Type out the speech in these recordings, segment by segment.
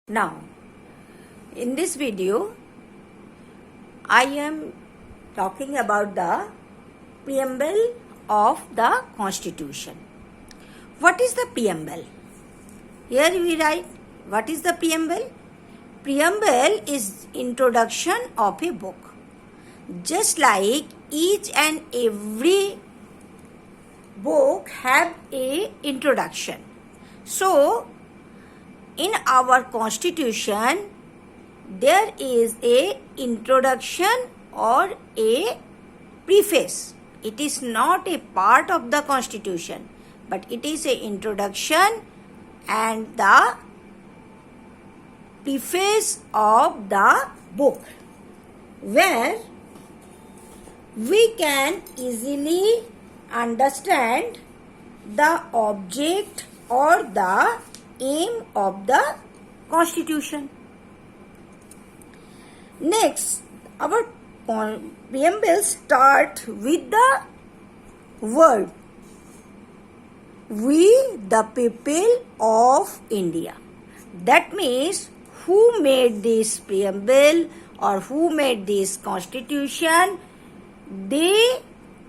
Now, in this video, I am talking about the preamble of the Constitution. What is the preamble? Here we write, what is the preamble? Preamble is introduction of a book. Just like each and every book have a introduction. So, in our Constitution, there is a introduction or a preface. It is not a part of the Constitution, but it is a introduction and the preface of the book, where we can easily understand the object or the aim of the Constitution. Next, our preamble start with the word "We the people of India." That means who made this preamble or who made this Constitution? They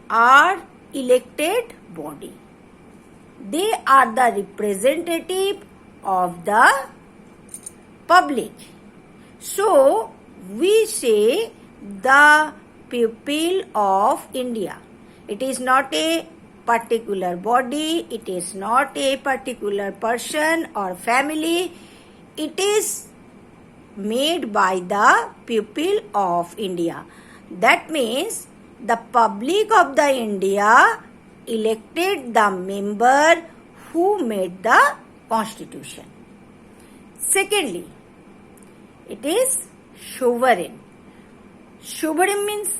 are elected body. They are the representative of the public. So, we say the people of India. It is not a particular body, it is not a particular person or family. It is made by the people of India. That means the public of the India elected the member who made the Constitution. Secondly, it is sovereign. Sovereign means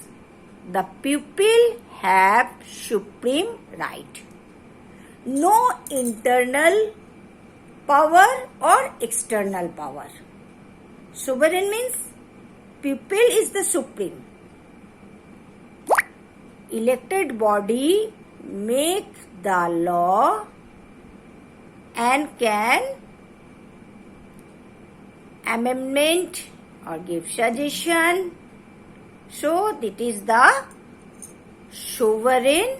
the people have supreme right. No internal power or external power. Sovereign means people is the supreme. Elected body make the law and can amendment or give suggestion. So, it is the sovereign.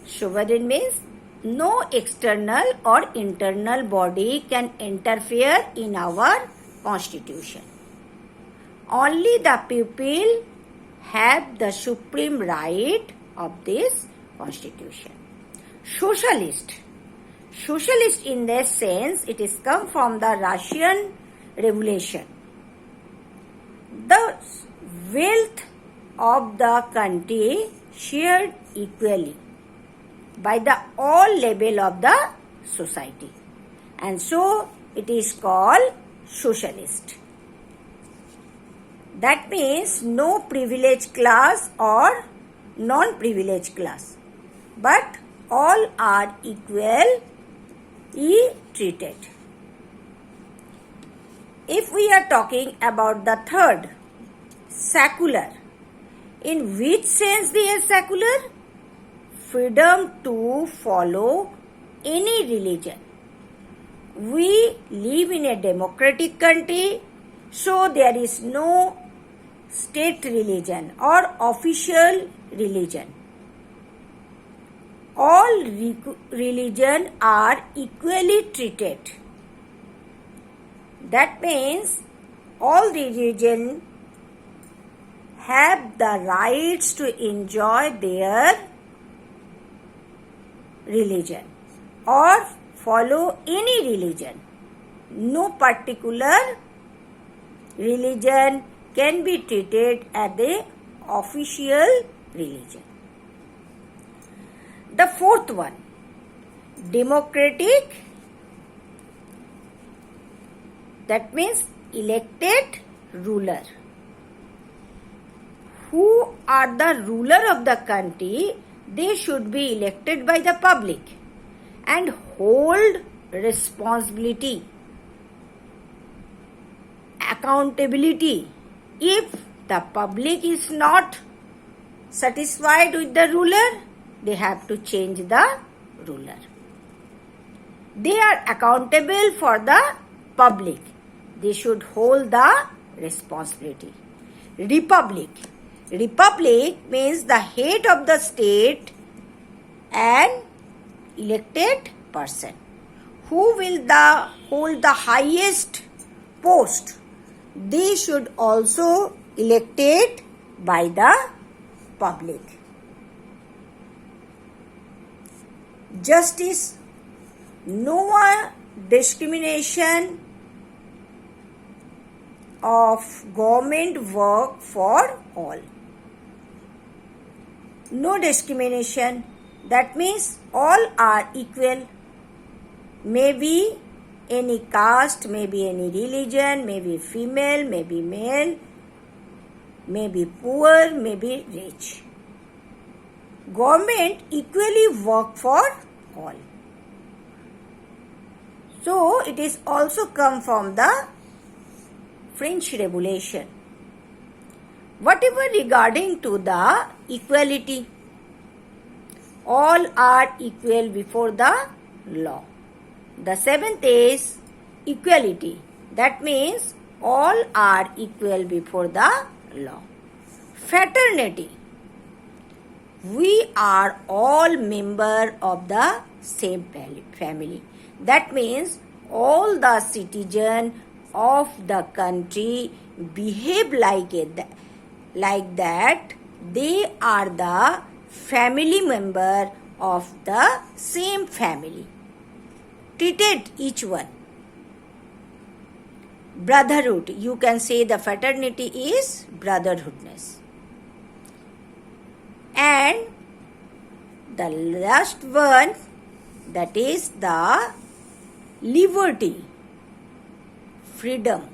Sovereign means no external or internal body can interfere in our Constitution. Only the people have the supreme right of this Constitution. Socialist. Socialist in this sense, it is come from the Russian Revolution. The wealth of the country shared equally by the all level of the society, and so it is called socialist. That means no privileged class or non-privileged class, but all are equally treated. If we are talking about the third, secular, in which sense they are secular? Freedom to follow any religion. We live in a democratic country, so there is no state religion or official religion. All religions are equally treated. That means all religions have the rights to enjoy their religion or follow any religion. No particular religion can be treated as the official religion. The fourth one, democratic. That means elected ruler. Who are the ruler of the country? They should be elected by the public and hold responsibility, accountability. If the public is not satisfied with the ruler, they have to change the ruler. They are accountable for the public. They should hold the responsibility. Republic. Republic means the head of the state, an elected person who will hold the highest post. They should also elected by the public. Justice. No discrimination of government work for all. No discrimination. That means all are equal. Maybe any caste, maybe any religion, maybe female, maybe male, maybe poor, maybe rich. Government equally work for all. So it is also come from the French Revolution. Whatever regarding to the equality, all are equal before the law. The seventh is equality. That means all are equal before the law. Fraternity. We are all members of the same family. That means all the citizens of the country behave like that. They are the family member of the same family. Treated each one. Brotherhood. You can say the fraternity is brotherhoodness. And the last one, that is the liberty, freedom,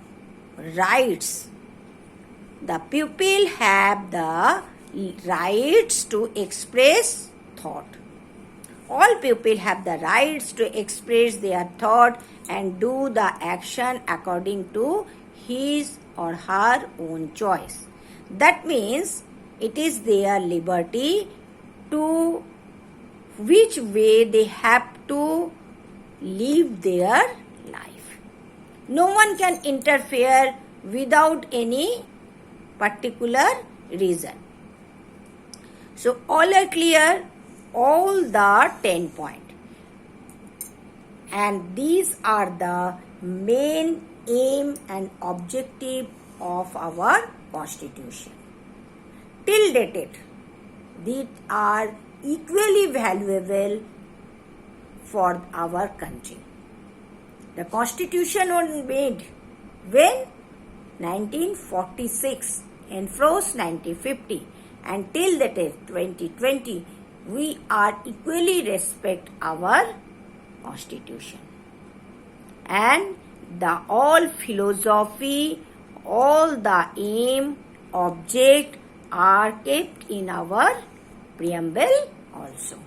rights. The people have the rights to express thought. All people have the rights to express their thought and do the action according to his or her own choice. That means it is their liberty to which way they have to live their life. No one can interfere without any particular reason. So all are clear, all the 10 points. And these are the main aim and objective of our constitution. Till date, these are equally valuable for our country. The constitution was made when 1946, enforced 1950, and till that is 2020, we are equally respect our constitution. And the all philosophy, all the aim, object are kept in our preamble also.